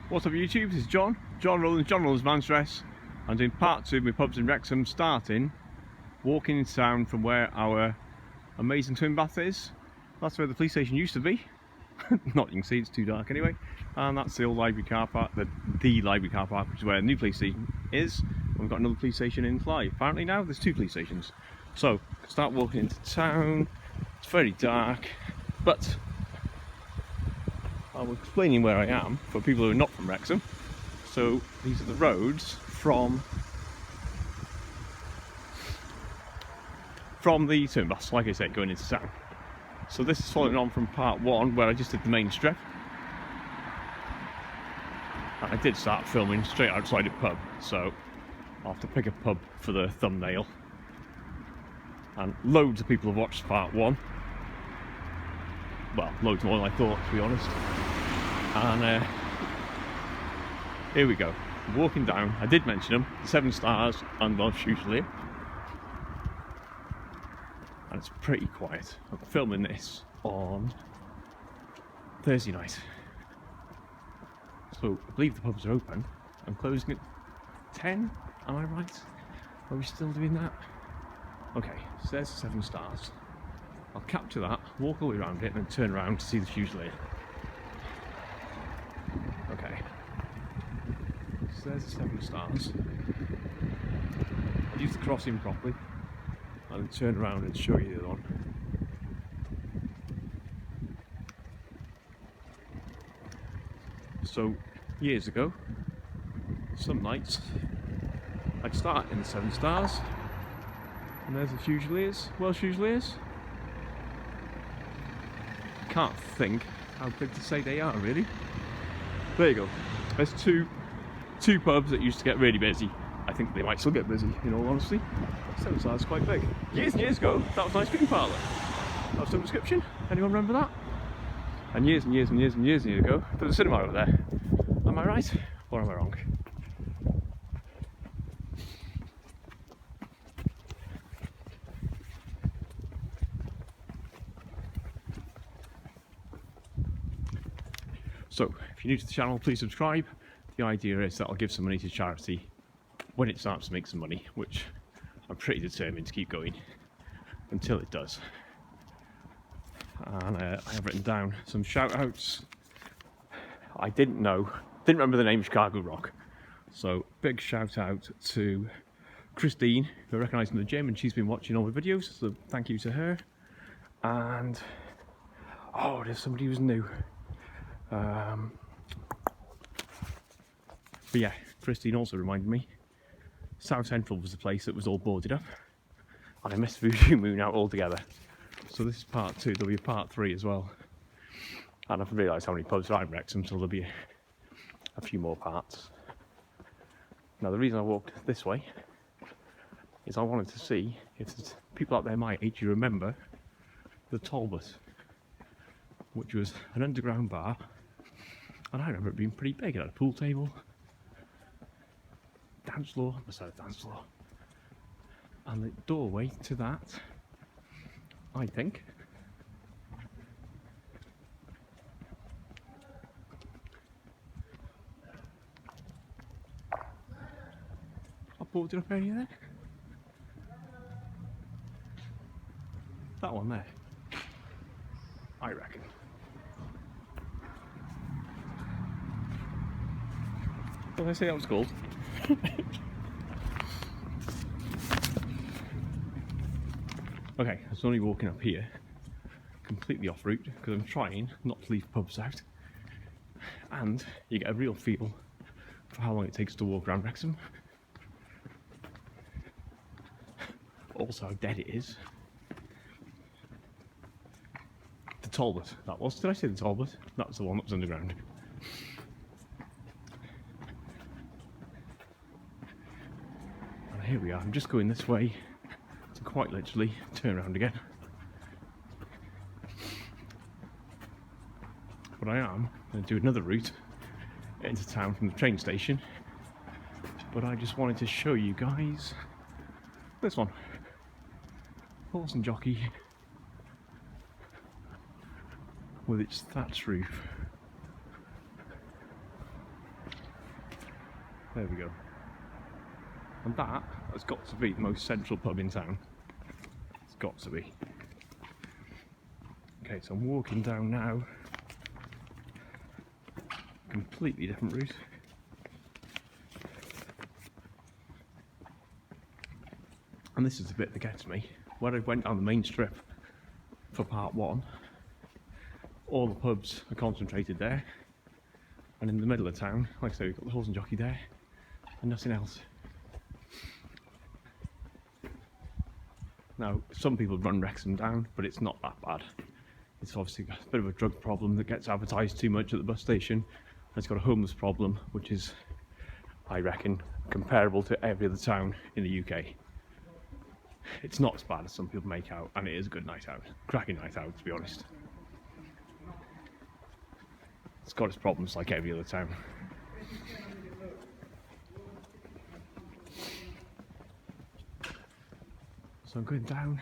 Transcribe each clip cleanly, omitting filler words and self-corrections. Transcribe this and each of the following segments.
What's up YouTube, this is John Rollins Man's Dress. I'm doing part 2 of my pubs in Wrexham, starting walking into town from where our amazing twin bath is. That's where the police station used to be. Not, you can see it's too dark anyway. And that's the old library car park, the library car park, which is where the new police station is. We've got another police station in Clyde. Apparently now there's 2 police stations. So, start walking into town. It's very dark, but I'm explaining where I am for people who are not from Wrexham. So these are the roads from the turn bus, like I said, going into town. So this is following on from part 1 where I just did the main strip. And I did start filming straight outside a pub, so I'll have to pick a pub for the thumbnail. And loads of people have watched part 1. Well, loads more than I thought, to be honest. And here we go, walking down. I did mention them, 7 stars and Welsh Fusilier. And it's pretty quiet. I'm filming this on Thursday night. So I believe the pubs are open. I'm closing at 10, am I right? Are we still doing that? Okay, so there's 7 stars. I'll capture that, walk all the way around it, and then turn around to see the Fusilier. Okay. So there's the 7 stars. I'll use the crossing properly, and then turn around and show you the other one. So, years ago, some nights, I'd start in the 7 stars, and there's the Fusiliers, Welsh Fusiliers. Can't think how big to say they are, really. There you go. There's two pubs that used to get really busy. I think they might still get busy, in all honesty. 7 stars is quite big. Years and years ago, that was an ice cream parlour. That was some description. Anyone remember that? And years and years and years and years ago, there was a cinema over there. Am I right? Or am I wrong? So, if you're new to the channel, please subscribe. The idea is that I'll give some money to charity when it starts to make some money, which I'm pretty determined to keep going until it does. And I have written down some shout outs. I didn't remember the name Chicago Rock. So, big shout out to Christine, who I recognise in the gym, and she's been watching all the videos, so thank you to her. And, oh, there's somebody who's new. But yeah, Christine also reminded me South Central was the place that was all boarded up, and I missed Voodoo Moon out altogether. So this is part 2, there'll be a part 3 as well. And I've realised how many pubs are in Wrexham, so there'll be a few more parts. Now the reason I walked this way is I wanted to see if there's people out there my age who remember the Talbot, which was an underground bar. And I remember it being pretty big. It had a pool table, dance floor, dance floor, and the doorway to that, I think, a boarded up area there. That one there, I reckon. What did I say that was called? Okay, I was only walking up here, completely off route, because I'm trying not to leave pubs out. And you get a real feel for how long it takes to walk around Wrexham. Also how dead it is. The Talbot, that was. Did I say the Talbot? That was the one that was underground. Here we are, I'm just going this way to quite literally turn around again. But I am going to do another route into town from the train station. But I just wanted to show you guys this one. Horse and Jockey with its thatched roof. There we go. And that has got to be the most central pub in town. It's got to be. Okay, so I'm walking down now. Completely different route. And this is the bit that gets me. When I went down the main strip for part 1, all the pubs are concentrated there. And in the middle of town, like I say, we've got the Horse and Jockey there, and nothing else. Now, some people run Wrexham down, but it's not that bad. It's obviously got a bit of a drug problem that gets advertised too much at the bus station. And it's got a homeless problem, which is, I reckon, comparable to every other town in the UK. It's not as bad as some people make out, and it is a good night out. Cracking night out, to be honest. It's got its problems like every other town. So I'm going down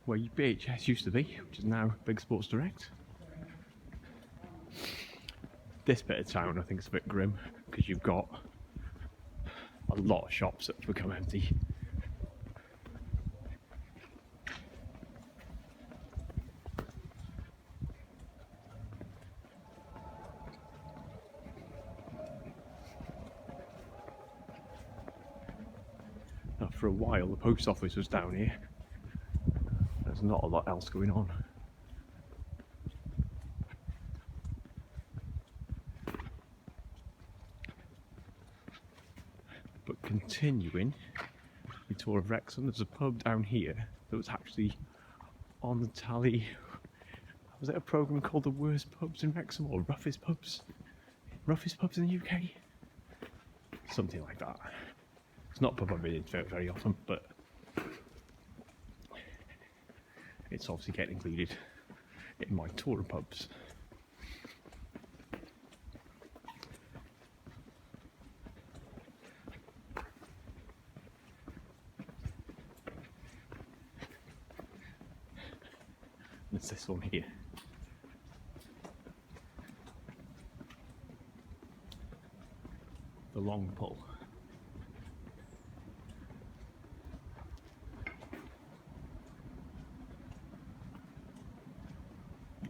where BHS used to be, which is now Big Sports Direct. This bit of town I think is a bit grim, because you've got a lot of shops that have become empty. Now, for a while the post office was down here. There's not a lot else going on. But continuing the tour of Wrexham, there's a pub down here that was actually on the tally. Was it a programme called The Worst Pubs in Wrexham, or Roughest Pubs? Roughest Pubs in the UK? Something like that. It's not a pub I've been in very often, but it's obviously getting included in my tour of pubs. It's this one here. The long pull.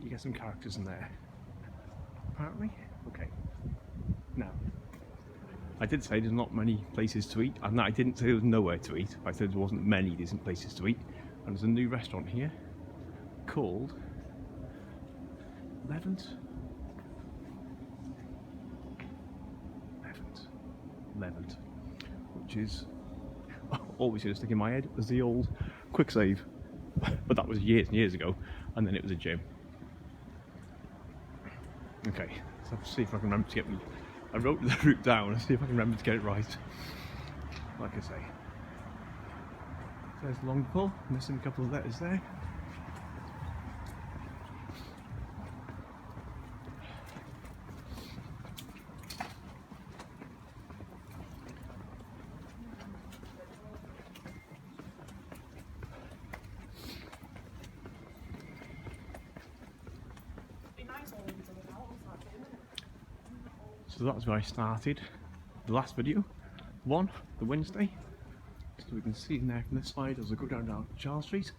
You get some characters in there, apparently. Okay. Now, I did say there's not many places to eat, and I didn't say there was nowhere to eat. I said there wasn't many decent places to eat. And there's a new restaurant here called Levant, which is always going to stick in my head as the old Quick Save, but that was years and years ago, and then it was a gym. Okay, so I'll see if I can remember to get me. I wrote the route down. Let's see if I can remember to get it right. Like I say, there's long pull. Missing a couple of letters there. So that's where I started the last video, the Wednesday. So we can see in there from this side as I go down Charles Street.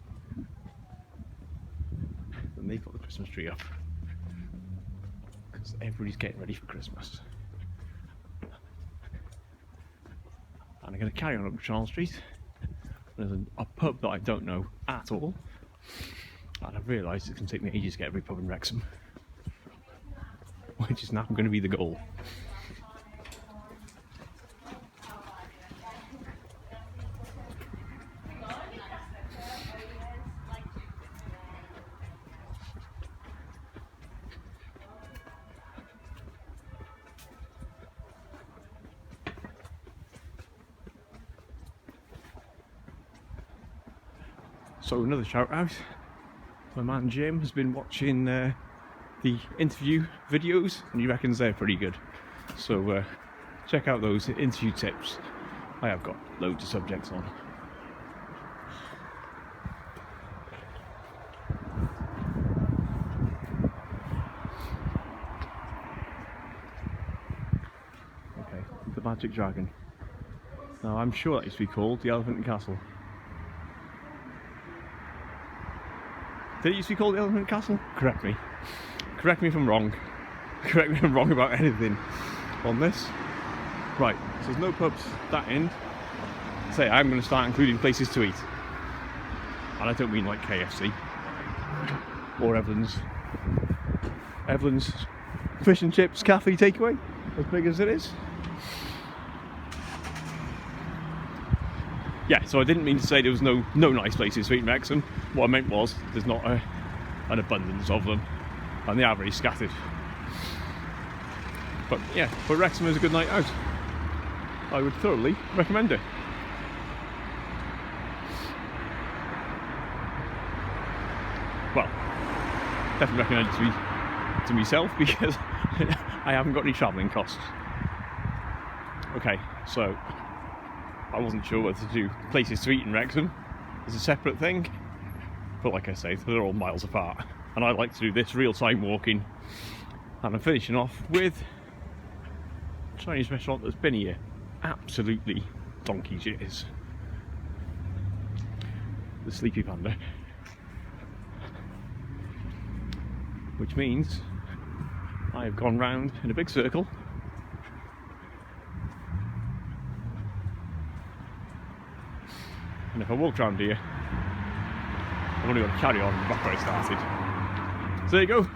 And they've got the Christmas tree up, because everybody's getting ready for Christmas. And I'm going to carry on up Charles Street. There's a pub that I don't know at all, and I've realised it's going to take me ages to get every pub in Wrexham, which is now going to be the goal. So another shout out, my man Jim has been watching the interview videos and he reckons they're pretty good. So check out those interview tips. I have got loads of subjects on. Okay, the Magic Dragon. Now I'm sure that used to be called the Elephant and Castle. Did it used to be called the Elephant and Castle? Correct me. Correct me if I'm wrong. Correct me if I'm wrong about anything on this. Right, so there's no pubs that end. Say I'm going to start including places to eat. And I don't mean like KFC or Evelyn's fish and chips cafe takeaway, as big as it is. Yeah, so I didn't mean to say there was no nice places to eat in Wrexham. What I meant was there's not an abundance of them, and they are very scattered. But yeah, but Wrexham is a good night out. I would thoroughly recommend it. Well, definitely recommend it to myself because I haven't got any travelling costs. Okay, so I wasn't sure whether to do places to eat in Wrexham as a separate thing, but like I say, they're all miles apart, and I like to do this real-time walking. And I'm finishing off with a Chinese restaurant that's been here absolutely donkey's years. The Sleepy Panda. Which means I have gone round in a big circle. And if I walked around here, I've only got to carry on back where I started. So there you go.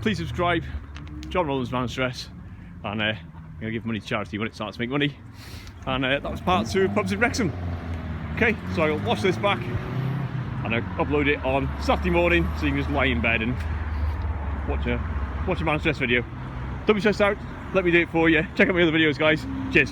Please subscribe. John Rollins Man Stress. And I'm going to give money to charity when it starts to make money. And that was part 2 of Pubs in Wrexham. Okay, so I'll watch this back and I'll upload it on Saturday morning so you can just lie in bed and watch a Man Stress video. Don't be stressed out, let me do it for you. Check out my other videos, guys. Cheers.